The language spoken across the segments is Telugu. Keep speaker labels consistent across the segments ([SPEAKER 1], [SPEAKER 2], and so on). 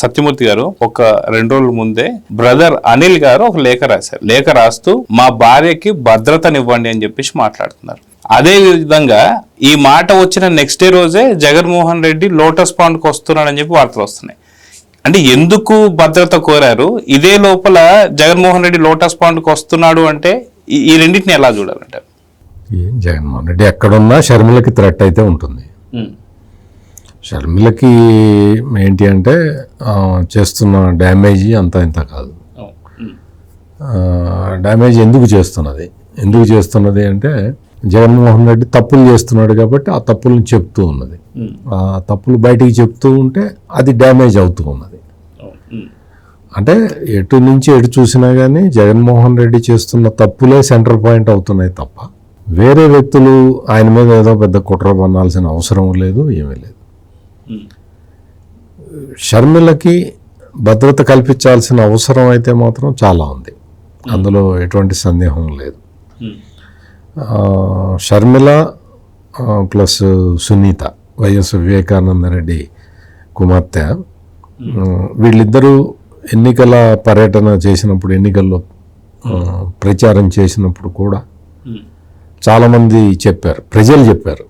[SPEAKER 1] సత్యమూర్తి గారు ఒక 2 రోజుల ముందే బ్రదర్ అనిల్ గారు ఒక లేఖ రాశారు. లేఖ రాస్తూ మా భార్యకి భద్రతనివ్వండి అని చెప్పేసి మాట్లాడుతున్నారు. అదే విధంగా ఈ మాట వచ్చిన నెక్స్ట్ డే రోజే జగన్మోహన్ రెడ్డి లోటస్ పాండ్కి వస్తున్నాడని చెప్పి వార్తలు వస్తున్నాయి. అంటే ఎందుకు భద్రత కోరారు? ఇదే లోపల జగన్మోహన్ రెడ్డి లోటస్ పాండ్కి వస్తున్నాడు అంటే ఈ రెండింటిని ఎలా చూడాలంటారు?
[SPEAKER 2] జగన్మోహన్ రెడ్డి ఎక్కడున్నా షర్మిలకి థ్రెట్ అయితే ఉంటుంది. షర్మిలకి ఏంటి అంటే చేస్తున్న డ్యామేజ్ అంత ఇంత కాదు. డ్యామేజ్ ఎందుకు చేస్తున్నది అంటే జగన్మోహన్ రెడ్డి తప్పులు చేస్తున్నాడు కాబట్టి ఆ తప్పులను చెప్తూ ఉన్నది. ఆ తప్పులు బయటికి చెప్తూ ఉంటే అది డ్యామేజ్ అవుతూ ఉన్నది. అంటే ఎటు నుంచి ఎటు చూసినా కానీ జగన్మోహన్ రెడ్డి చేస్తున్న తప్పులే సెంట్రల్ పాయింట్ అవుతున్నాయి తప్ప వేరే వ్యక్తులు ఆయన మీద ఏదో పెద్ద కుట్ర పన్నాల్సిన అవసరం లేదు, ఏమీ లేదు. షర్మిలకి భద్రత కల్పించాల్సిన అవసరం అయితే మాత్రం చాలా ఉంది, అందులో ఎటువంటి సందేహం లేదు. షర్మిల ప్లస్ సునీత, వైఎస్ వివేకానంద రెడ్డి కుమార్తె, వీళ్ళిద్దరూ ఎన్నికల పర్యటన చేసినప్పుడు, ఎన్నికల్లో ప్రచారం చేసినప్పుడు కూడా చాలామంది చెప్పారు, ప్రజలు చెప్పారు,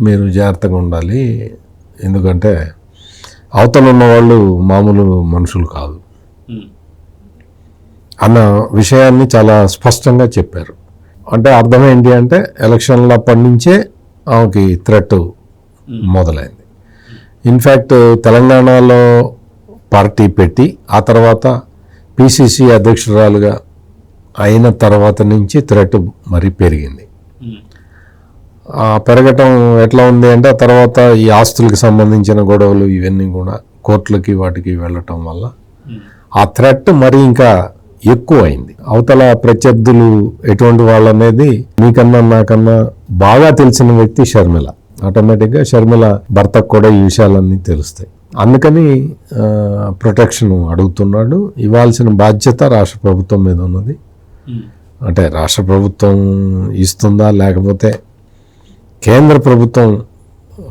[SPEAKER 2] మీరు జాగ్రత్తగా ఉండాలి, ఎందుకంటే అవతల ఉన్న వాళ్ళు మామూలు మనుషులు కాదు అన్న విషయాన్ని చాలా స్పష్టంగా చెప్పారు. అంటే అర్థం ఏంటి అంటే ఎలక్షన్ల అప్పటి నుంచే ఆమెకి థ్రెట్ మొదలైంది. ఇన్ఫ్యాక్ట్ తెలంగాణలో పార్టీ పెట్టి ఆ తర్వాత పిసిసి అధ్యక్షురాలుగా అయిన తర్వాత నుంచి థ్రెట్ మరీ పెరిగింది. పెరగటం ఎట్లా ఉంది అంటే ఆ తర్వాత ఈ ఆస్తులకు సంబంధించిన గొడవలు ఇవన్నీ కూడా కోర్టులకి వాటికి వెళ్ళటం వల్ల ఆ థ్రెట్ మరీ ఇంకా ఎక్కువ అయింది. అవతల ప్రత్యర్థులు ఎటువంటి వాళ్ళు అనేది నీకన్నా నాకన్నా బాగా తెలిసిన వ్యక్తి షర్మిల. ఆటోమేటిక్గా షర్మిల భర్తకు కూడా ఈ విషయాలన్నీ తెలుస్తాయి. అందుకని ప్రొటెక్షన్ అడుగుతున్నాడు. ఇవ్వాల్సిన బాధ్యత రాష్ట్ర ప్రభుత్వం మీద ఉన్నది. అంటే రాష్ట్ర ప్రభుత్వం ఇస్తుందా లేకపోతే కేంద్ర ప్రభుత్వం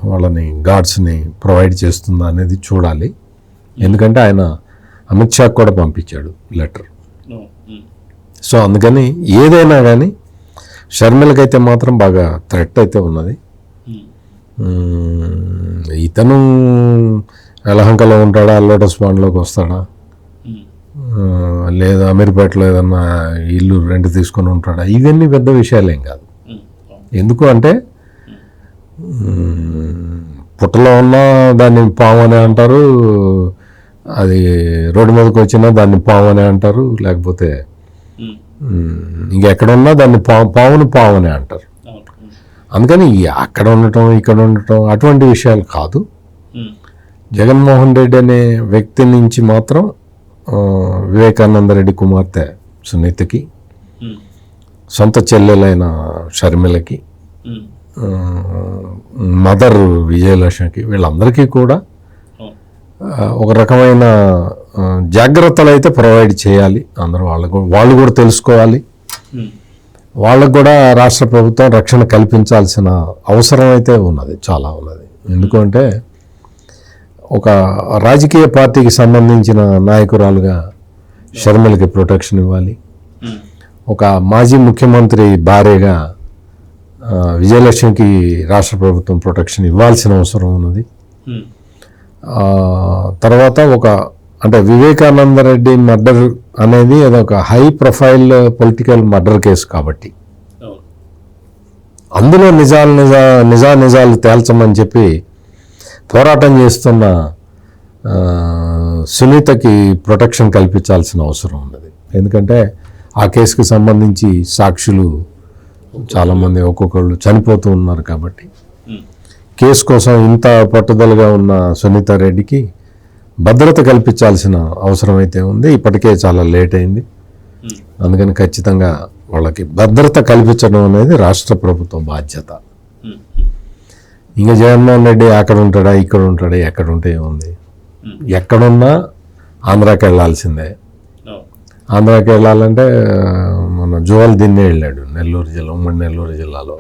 [SPEAKER 2] వాళ్ళని గార్డ్స్ని ప్రొవైడ్ చేస్తుందా అనేది చూడాలి. ఎందుకంటే ఆయన అమిత్ షా కూడా పంపించాడు లెటర్. సో అందుకని ఏదైనా కానీ షర్మిలకైతే మాత్రం బాగా థ్రెట్ అయితే ఉన్నది. ఇతను యలహంకలో ఉంటాడా, లోటస్ పాండ్లోకి వస్తాడా, లేదా అమీర్పేటలో ఏదన్నా ఇల్లు రెంట్ తీసుకొని ఉంటాడా, ఇవన్నీ పెద్ద విషయాలేం కాదు. ఎందుకు అంటే పుట్టలో ఉన్నా దాన్ని పాము అనే అంటారు, అది రోడ్డు మీదకి వచ్చినా దాన్ని పాము అనే అంటారు, లేకపోతే ఇంకెక్కడున్నా దాన్ని పావుని పాము అనే అంటారు. అందుకని అక్కడ ఉండటం ఇక్కడ ఉండటం అటువంటి విషయాలు కాదు. జగన్మోహన్ రెడ్డి అనే వ్యక్తి నుంచి మాత్రం వివేకానంద రెడ్డి కుమార్తె సునీతకి, సొంత చెల్లెలైన షర్మిలకి, మదర్ విజయలక్ష్మికి, వీళ్ళందరికీ కూడా ఒక రకమైన జాగ్రత్తలు అయితే ప్రొవైడ్ చేయాలి. అందరూ వాళ్ళు కూడా తెలుసుకోవాలి. వాళ్ళకు కూడా రాష్ట్ర ప్రభుత్వం రక్షణ కల్పించాల్సిన అవసరం అయితే ఉన్నది, చాలా ఉన్నది. ఎందుకంటే ఒక రాజకీయ పార్టీకి సంబంధించిన నాయకురాలుగా షర్మిలకి ప్రొటెక్షన్ ఇవ్వాలి. ఒక మాజీ ముఖ్యమంత్రి భార్యగా విజయలక్ష్మికి రాష్ట్ర ప్రభుత్వం ప్రొటెక్షన్ ఇవ్వాల్సిన అవసరం ఉన్నది. తర్వాత అంటే వివేకానంద రెడ్డి మర్డర్ అనేది అదొక high profile political murder case కాబట్టి అందులో నిజాలు తేల్చమని చెప్పి పోరాటం చేస్తున్న సునీతకి ప్రొటెక్షన్ కల్పించాల్సిన అవసరం ఉన్నది. ఎందుకంటే ఆ కేసుకు సంబంధించి సాక్షులు చాలామంది ఒక్కొక్కళ్ళు చనిపోతూ ఉన్నారు కాబట్టి కేసు కోసం ఇంత పట్టుదలగా ఉన్న సునీత రెడ్డికి భద్రత కల్పించాల్సిన అవసరం అయితే ఉంది. ఇప్పటికే చాలా లేట్ అయింది. అందుకని ఖచ్చితంగా వాళ్ళకి భద్రత కల్పించడం అనేది రాష్ట్ర ప్రభుత్వం బాధ్యత. ఇంకా జగన్మోహన్ రెడ్డి అక్కడ ఉంటాడా, ఇక్కడ ఉంటాడా, ఎక్కడ ఉంటే ఉంది, ఎక్కడున్నా ఆంధ్రాకి వెళ్ళాల్సిందే. ఆంధ్రాకి వెళ్ళాలంటే మన జువల్ దిన్నే వెళ్ళాడు, నెల్లూరు జిల్లా, ఉమ్మడి నెల్లూరు జిల్లాలో.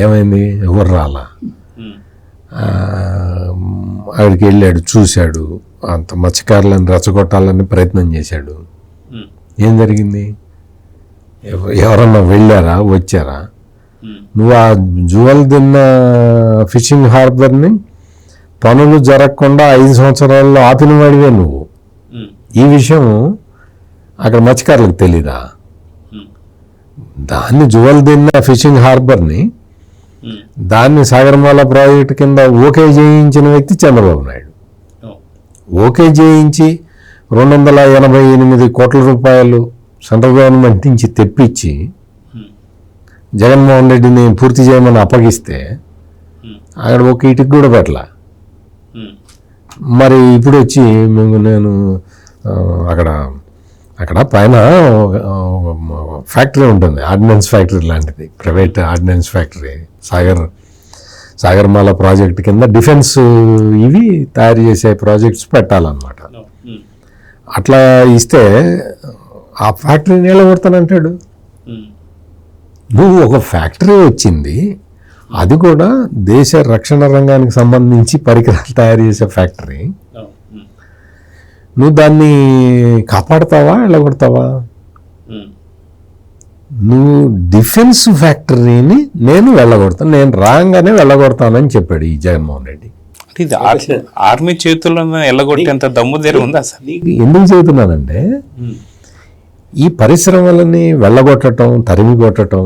[SPEAKER 2] ఏమైంది, ఎవరు రాలా. అక్కడికి వెళ్ళాడు, చూశాడు, అంత మత్స్యకారులను రెచ్చగొట్టాలని ప్రయత్నం చేశాడు. ఏం జరిగింది? ఎవరన్నా వెళ్ళారా, వచ్చారా? నువ్వు ఆ జువల్ దిన్న ఫిషింగ్ హార్బర్ని పనులు జరగకుండా 5 సంవత్సరాల్లో ఆపిన వాడివే నువ్వు. ఈ విషయం అక్కడ మత్స్యకారులకు తెలీదా? దాన్ని జువల్ దిన్న ఫిషింగ్ హార్బర్ని దాన్ని సాగరమాల ప్రాజెక్టు కింద ఓకే చేయించిన వ్యక్తి చంద్రబాబు నాయుడు. ఓకే చేయించి 288 కోట్ల రూపాయలు సెంట్రల్ గవర్నమెంట్ నుంచి తెప్పించి జగన్మోహన్ రెడ్డిని పూర్తి చేయమని అప్పగిస్తే అక్కడ ఒక ఇటుకు కూడా పెట్టలా. మరి ఇప్పుడు వచ్చి నేను అక్కడ పైన ఫ్యాక్టరీ ఉంటుంది, ఆర్డినెన్స్ ఫ్యాక్టరీ లాంటిది, private ordnance factory, Sagarmala project కింద డిఫెన్స్ ఇవి తయారు చేసే ప్రాజెక్ట్స్ పెట్టాలన్నమాట. అట్లా ఇస్తే ఆ ఫ్యాక్టరీని నిలబడతానంటాడు. నువ్వు ఒక ఫ్యాక్టరీ వచ్చింది, అది కూడా దేశ రక్షణ రంగానికి సంబంధించి పరికరాలు తయారు చేసే ఫ్యాక్టరీ. నువ్వు దాన్ని కాపాడుతావా, వెళ్ళగొడతావా? నువ్వు డిఫెన్స్ ఫ్యాక్టరీని నేను వెళ్ళగొడతాను, నేను రాగానే వెళ్ళగొడతానని చెప్పాడు ఈ జగన్మోహన్ రెడ్డి.
[SPEAKER 1] ఇది ఆర్మీ చేతుల్లో వెళ్ళగొట్టేంత దమ్ము దగ్గర ఉంది అసలు.
[SPEAKER 2] ఎందుకు చెబుతున్నానంటే ఈ పరిశ్రమలని వెళ్ళగొట్టడం, తరిమి కొట్టడం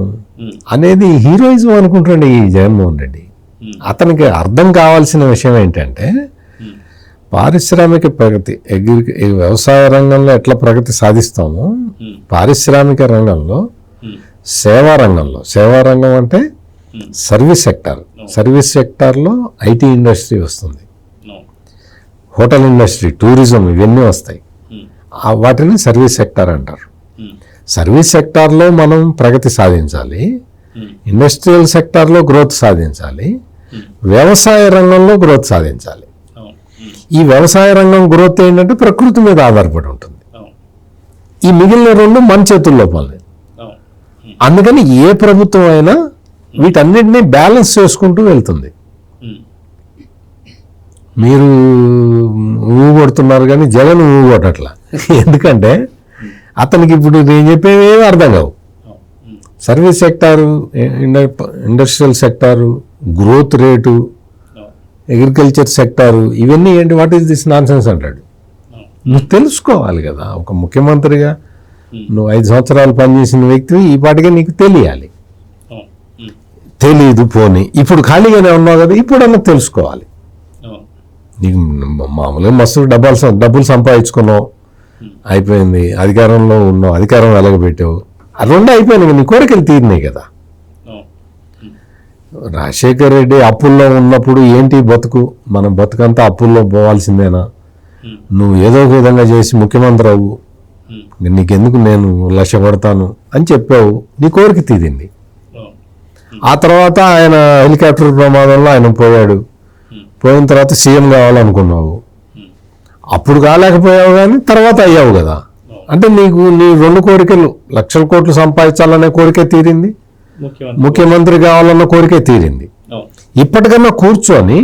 [SPEAKER 2] అనేది హీరోయిజం అనుకుంటుండే ఈ జగన్మోహన్ రెడ్డి. అతనికి అర్థం కావాల్సిన విషయం ఏంటంటే పారిశ్రామిక ప్రగతి, వ్యవసాయ రంగంలో ఎట్లా ప్రగతి సాధిస్తామో పారిశ్రామిక రంగంలో, సేవా రంగం అంటే సర్వీస్ సెక్టార్లో ఐటీ ఇండస్ట్రీ వస్తుంది, హోటల్ ఇండస్ట్రీ, టూరిజం ఇవన్నీ వస్తాయి. వాటిని సర్వీస్ సెక్టార్ అంటారు. సర్వీస్ సెక్టార్లో మనం ప్రగతి సాధించాలి, ఇండస్ట్రియల్ సెక్టార్లో గ్రోత్ సాధించాలి, వ్యవసాయ రంగంలో గ్రోత్ సాధించాలి. ఈ వ్యవసాయ రంగం గ్రోత్ ఏంటంటే ప్రకృతి మీద ఆధారపడి ఉంటుంది. ఈ మిగిలిన రెండు మన చేతుల్లో పనులు. అందుకని ఏ ప్రభుత్వం అయినా వీటన్నిటినీ బ్యాలెన్స్ చేసుకుంటూ వెళ్తుంది. మీరు ఊగొడుతున్నారు కానీ జగన్ ఊగొట్టట్లా. ఎందుకంటే అతనికి ఇప్పుడు నేను చెప్పేవి ఏమీ అర్థం కావు. Service sector, industrial sector, growth rate, agriculture sector, ఇవన్నీ ఏంటి, what is this non sense అంటాడు. నువ్వు తెలుసుకోవాలి కదా, ఒక ముఖ్యమంత్రిగా నువ్వు 5 సంవత్సరాలు పనిచేసిన వ్యక్తివి, ఈ పాటిగా నీకు తెలియాలి. తెలీదు పోనీ, ఇప్పుడు ఖాళీగానే ఉన్నావు కదా, ఇప్పుడన్నా తెలుసుకోవాలి. నీకు మామూలుగా మస్తు డబ్బులు సంపాదించుకున్నావు, అయిపోయింది, అధికారంలో ఉన్నావు, అధికారం వెలగబెట్టావు, ఆ రెండు అయిపోయినాయి, నీ కోరికలు తీరినాయి కదా. రాజశేఖర్ రెడ్డి అప్పుల్లో ఉన్నప్పుడు ఏంటి బతుకు, మన బతుకంతా అప్పుల్లో పోవాల్సిందేనా, నువ్వు ఏదో ఒక విధంగా చేసి ముఖ్యమంత్రి అవ్వు, నీకెందుకు నేను లక్ష కొడతాను అని చెప్పావు, నీ కోరిక తీరింది. ఆ తర్వాత ఆయన హెలికాప్టర్ ప్రమాదంలో ఆయన పోయిన తర్వాత సీఎం కావాలనుకున్నావు, అప్పుడు కాలేకపోయావు కానీ తర్వాత అయ్యావు కదా. అంటే నీకు నీ రెండు కోరికలు, లక్షల కోట్లు సంపాదించాలనే కోరికే తీరింది, ముఖ్యమంత్రి కావాలన్న కోరికే తీరింది. ఇప్పటికన్నా కూర్చొని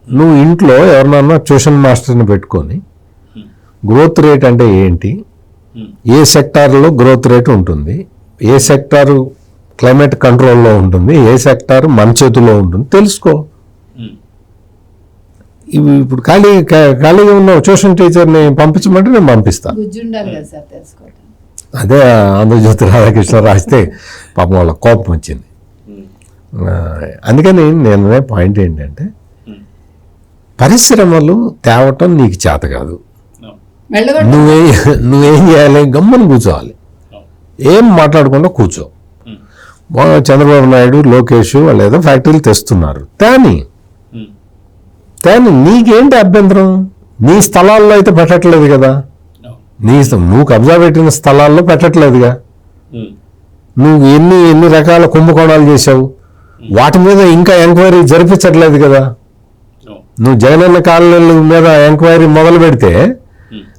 [SPEAKER 2] నువ్వు ఇంట్లో ఎవరినన్నా ట్యూషన్ మాస్టర్ని పెట్టుకొని గ్రోత్ రేట్ అంటే ఏంటి, ఏ సెక్టార్లో గ్రోత్ రేట్ ఉంటుంది, ఏ సెక్టారు క్లైమేట్ కంట్రోల్లో ఉంటుంది, ఏ సెక్టార్ మన చేతుల్లో ఉంటుంది తెలుసుకో. ఇవి ఇప్పుడు ఖాళీగా ఉన్న ట్యూషన్ టీచర్ని పంపించమంటే నేను పంపిస్తాను. అదే ఆంధ్రజ్యోతి రాధాకృష్ణ రాస్తే పాపం వాళ్ళ కోపం వచ్చింది. అందుకని నేను పాయింట్ ఏంటంటే పరిశ్రమలు తేవటం నీకు చేత కాదు, నువ్వేం చేయాలి, గమ్మున కూర్చోవాలి, ఏం మాట్లాడకుండా కూర్చో. చంద్రబాబు నాయుడు, లోకేష్ వాళ్ళు ఏదో ఫ్యాక్టరీలు తెస్తున్నారు, కానీ నీకేంటి అభ్యంతరం? నీ స్థలాల్లో అయితే పెట్టట్లేదు కదా, నువ్వు కబ్జా పెట్టిన స్థలాల్లో పెట్టట్లేదుగా. నువ్వు ఎన్ని రకాల కుంభకోణాలు చేసావు, వాటి మీద ఇంకా ఎంక్వైరీ జరిపించట్లేదు కదా. నువ్వు జగనన్న కాలనీల మీద ఎంక్వైరీ మొదలు పెడితే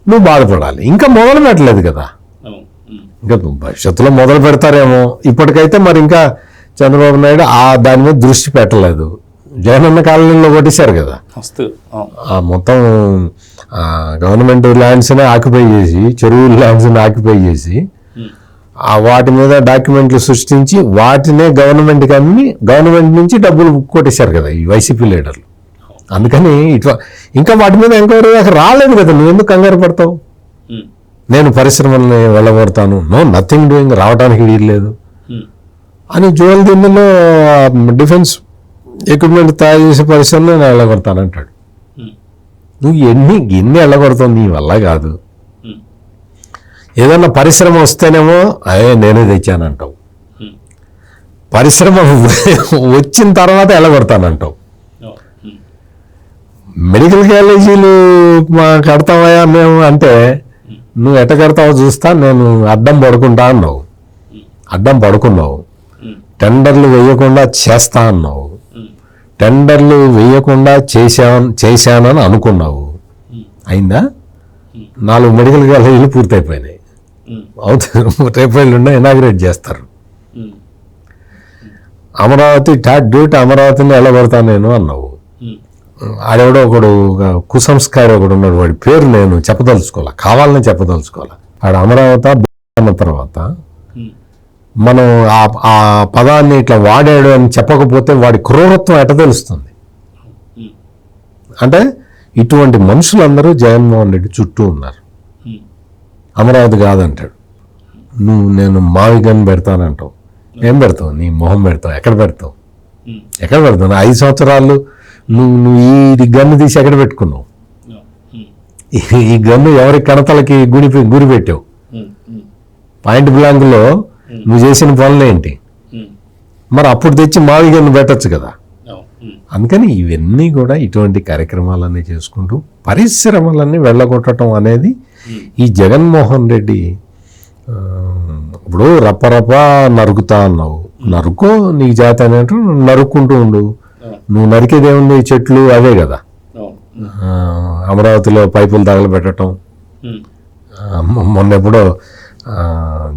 [SPEAKER 2] నువ్వు బాధపడాలి, ఇంకా మొదలు పెట్టలేదు కదా. ఇంకా భవిష్యత్తులో మొదలు పెడతారేమో, ఇప్పటికైతే మరి ఇంకా చంద్రబాబు నాయుడు దాని మీద దృష్టి పెట్టలేదు. జగనన్న కాలనీలో కొట్టేశారు కదా.
[SPEAKER 1] వస్తు
[SPEAKER 2] ఆ మొత్తం గవర్నమెంట్ ల్యాండ్స్ని ఆక్యుపై చేసి, చెరువుల ల్యాండ్స్ని ఆక్యుపై చేసి వాటి మీద డాక్యుమెంట్లు సృష్టించి వాటినే గవర్నమెంట్కి అమ్మి గవర్నమెంట్ నుంచి డబ్బులు కొట్టేశారు కదా ఈ వైసీపీ లీడర్లు. అందుకని ఇట్లా ఇంకా వాటి మీద ఎంక్వైరీ రాలేదు కదా, నువ్వు ఎందుకు కంగారు పడతావు? నేను పరిశ్రమల్ని వెళ్ళగొడతాను, నో నథింగ్ డూయింగ్, రావడానికి వీల్లేదు అని జోల్ దిన్నెలో డిఫెన్స్ ఎక్విప్మెంట్ తయారు చేసే పరిశ్రమలు నేను వెళ్ళగొడతానంటాడు. నువ్వు ఎన్ని వెళ్ళగొడతావు, నీ వల్ల కాదు. ఏదన్నా పరిశ్రమ వస్తేనేమో నేనే తెచ్చానంటావు, పరిశ్రమ వచ్చిన తర్వాత వెళ్ళగొడతానంటావు. మెడికల్ కాలేజీలు కడతావా మేము అంటే నువ్వు ఎట్ట కడతావో చూస్తా, నేను అడ్డం పడుకుంటా అన్నావు, అడ్డం పడుకున్నావు. టెండర్లు వేయకుండా చేస్తా అన్నావు, టెండర్లు వేయకుండా చేశానని అనుకున్నావు. అయిందా? 4 మెడికల్ కాలేజీలు పూర్తయిపోయినాయి, అవుతారు. రేపు ఇనాగ్రేట్ చేస్తారు. అమరావతి టాట్ డ్యూట్ అమరావతిని వెళ్ళగొడతాను నేను అన్నావు. ఆడెవడో ఒకడు కుసంస్కారి ఒకడు ఉన్నాడు, వాడి పేరు నేను చెప్పదలుచుకోవాలా, కావాలని చెప్పదలుచుకోవాలా. ఆడ అమరావతి అన్న తర్వాత మనం ఆ పదాన్ని ఇట్లా వాడాడు అని చెప్పకపోతే వాడి క్రూరత్వం ఎట తెలుస్తుంది. అంటే ఇటువంటి మనుషులందరూ జగన్మోహన్ రెడ్డి చుట్టూ ఉన్నారు. అమరావతి కాదంటాడు, నేను మావి గన్ పెడతానంటావు. ఏం పెడతావు? నీ మొహం పెడతావు. ఎక్కడ పెడతావు? 5 సంవత్సరాలు నువ్వు ఈ గన్ను తీసి ఎక్కడ పెట్టుకున్నావు? ఈ గన్ను ఎవరి కణతలకి గురి పెట్టావు? పాయింట్ బ్లాంక్లో నువ్వు చేసిన పనులేంటి? మరి అప్పుడు తెచ్చి మావి గన్ను పెట్టచ్చు కదా. అందుకని ఇవన్నీ కూడా ఇటువంటి కార్యక్రమాలన్నీ చేసుకుంటూ పరిశ్రమలన్నీ వెళ్ళగొట్టడం అనేది ఈ జగన్మోహన్ రెడ్డి. ఇప్పుడు రప్పరప్ప నరుకుతా అన్నావు, నరుకో, నీకు చేత అనేట్టు నరుక్కుంటూ ఉండు. నువ్వు నరికేదేముంది? చెట్లు అవే కదా. అమరావతిలో పైపులు తగలబెట్టడం, మొన్న ఎప్పుడో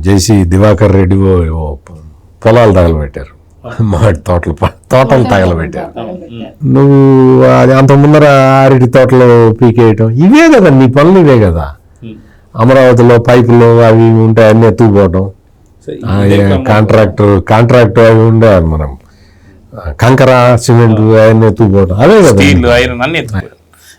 [SPEAKER 2] జేసీ దివాకర్ రెడ్డి పొలాలు తగలబెట్టారు, మామిడి తోటలు తగలబెట్టారు. నువ్వు అది అంత ముందర అరటి తోటలో పీకేయటం, ఇవే కదా నీ పనులు, ఇవే కదా. అమరావతిలో పైపులు అవి ఉంటాయి, అన్నీ ఎత్తుకుపోవటం. కాంట్రాక్టర్ అవి ఉండే, మనం కంకర సిమెంట్ అవన్నీ ఎత్తుకుపోవటం, అవే కదా.
[SPEAKER 1] ఐరన్ అన్ని ఎత్తుకుపోవడం.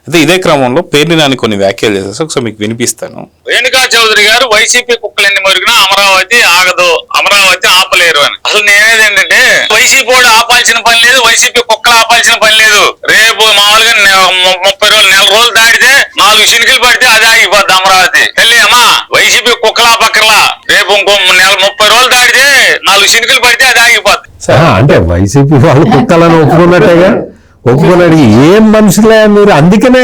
[SPEAKER 1] అయితే ఇదే క్రమంలో పేర్ని నాని కొన్ని వ్యాఖ్యలు చేసేసి ఒకసారి మీకు వినిపిస్తాను.
[SPEAKER 3] రేణుకా చౌదరి గారు వైసీపీ కుక్కలెన్ని మరిగినా అమరావతి ఆగదు, అమరావతి ఆపలేరు అని. అసలు నేనేది ఏంటంటే వైసీపీ కూడా ఆపాల్సిన పని లేదు, వైసీపీ కుక్కలు ఆపాల్సిన పని లేదు. రేపు మామూలుగా 30 రోజులు, నెల రోజులు దాటితే 4 శినికలు పడితే అది ఆగిపోద్ది అమరావతి. వెళ్ళి అమ్మా వైసీపీ కుక్కలా పక్కలా, రేపు ఇంకో 30 రోజులు దాటితే 4 శినికలు పడితే అది ఆగిపోద్ది.
[SPEAKER 2] అంటే వైసీపీ వాళ్ళు కుక్కలను ఒప్పుకున్నట్టేగా, ఒప్పుకున్నాడు. ఏం మనుషులే మీరు. అందుకనే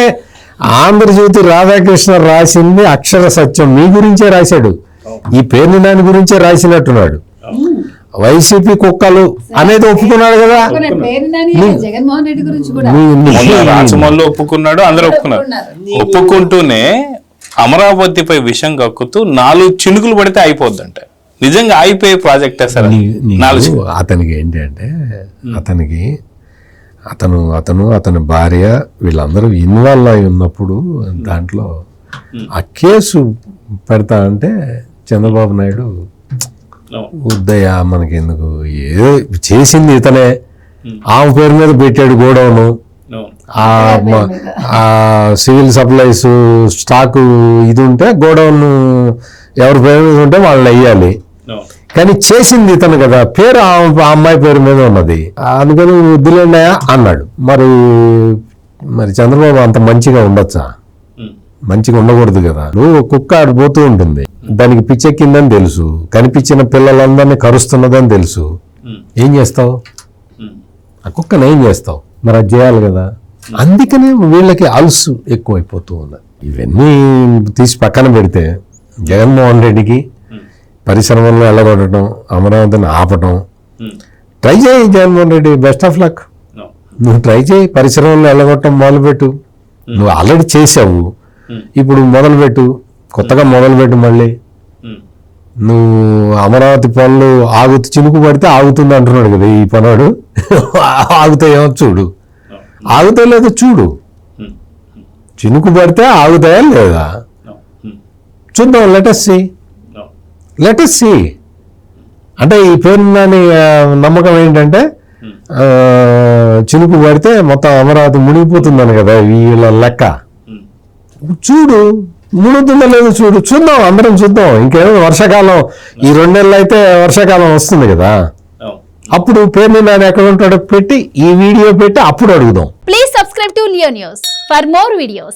[SPEAKER 2] ఆంధ్రజ్యోతి రాధాకృష్ణ రాసింది అక్షర సత్యం మీ గురించే రాశాడు, ఈ పేర్ని నాని గురించే రాసినట్టున్నాడు. వైసీపీ కుక్కలు అనేది ఒప్పుకున్నాడు కదా.
[SPEAKER 4] జగన్మోహన్ రెడ్డి గురించి
[SPEAKER 1] రాజమౌళి ఒప్పుకున్నాడు, అందరూ ఒప్పుకున్నారు. ఒప్పుకుంటూనే అమరావతిపై విషం కక్కుతూ 4 చినుకులు పడితే అయిపోద్దంట. నిజంగా అయిపోయే ప్రాజెక్టే సార్.
[SPEAKER 2] అతనికి ఏంటి అంటే అతని భార్య వీళ్ళందరూ ఇన్వాల్వ్ అయి ఉన్నప్పుడు దాంట్లో ఆ కేసు పెడతా అంటే చంద్రబాబు నాయుడు ఉద్దయ మనకి ఎందుకు, ఏదో చేసింది ఇతనే, ఆమె పేరు మీద పెట్టాడు గోడౌను, ఆ సివిల్ సప్లైస్ స్టాకు ఇది ఉంటే గోడౌన్ ఎవరి పేరు మీద ఉంటే వాళ్ళని వెయ్యాలి. కానీ చేసింది ఇతను కదా, పేరు ఆ అమ్మాయి పేరు మీద ఉన్నది, అందుకని వద్దులేండా అన్నాడు. మరి చంద్రబాబు అంత మంచిగా ఉండొచ్చా? మంచిగా ఉండకూడదు కదా. నువ్వు కుక్క ఆడిపోతూ ఉంటుంది, దానికి పిచ్చెక్కిందని తెలుసు, కనిపించిన పిల్లలందరినీ కరుస్తున్నదని తెలుసు, ఏం చేస్తావు? ఆ కుక్కను ఏం చేస్తావు? మరి అది చేయాలి కదా. అందుకనే వీళ్ళకి అలుసు ఎక్కువైపోతూ ఉన్నది. ఇవన్నీ తీసి పక్కన పెడితే జగన్మోహన్ రెడ్డికి పరిశ్రమల్లో వెళ్ళగొట్టడం, అమరావతిని ఆపటం ట్రై చేయి. Jaganmohan Reddy best of luck. నువ్వు ట్రై చేయి, పరిశ్రమల్లో వెళ్ళగొట్టడం మొదలుపెట్టు. నువ్వు ఆల్రెడీ చేసావు, ఇప్పుడు మొదలుపెట్టు, కొత్తగా మొదలుపెట్టు. మళ్ళీ నువ్వు అమరావతి పనులు చినుకు పడితే ఆగుతుంది అంటున్నాడు కదా ఈ పనాడు, ఆగుతాయేమో చూడు. ఆగుతా లేదో చూడు, చినుకు పడితే ఆగుతాయా లేదా చూద్దాం. లెటస్ సి అంటే ఈ పేరు నాని నమ్మకం ఏంటంటే చినుకు పడితే మొత్తం అమరావతి మునిగిపోతుందని కదా వీళ్ళ లెక్క. చూడు మునుగుతుందో లేదో చూద్దాం, అందరం చూద్దాం. ఇంకేమో వర్షాకాలం, ఈ 2 నెలలు అయితే వర్షాకాలం వస్తుంది కదా, అప్పుడు పేరు నాని ఎక్కడ ఉంటాడో పెట్టి ఈ వీడియో పెట్టి అప్పుడు అడుగుదాం.
[SPEAKER 5] Please subscribe to Leo News for more videos.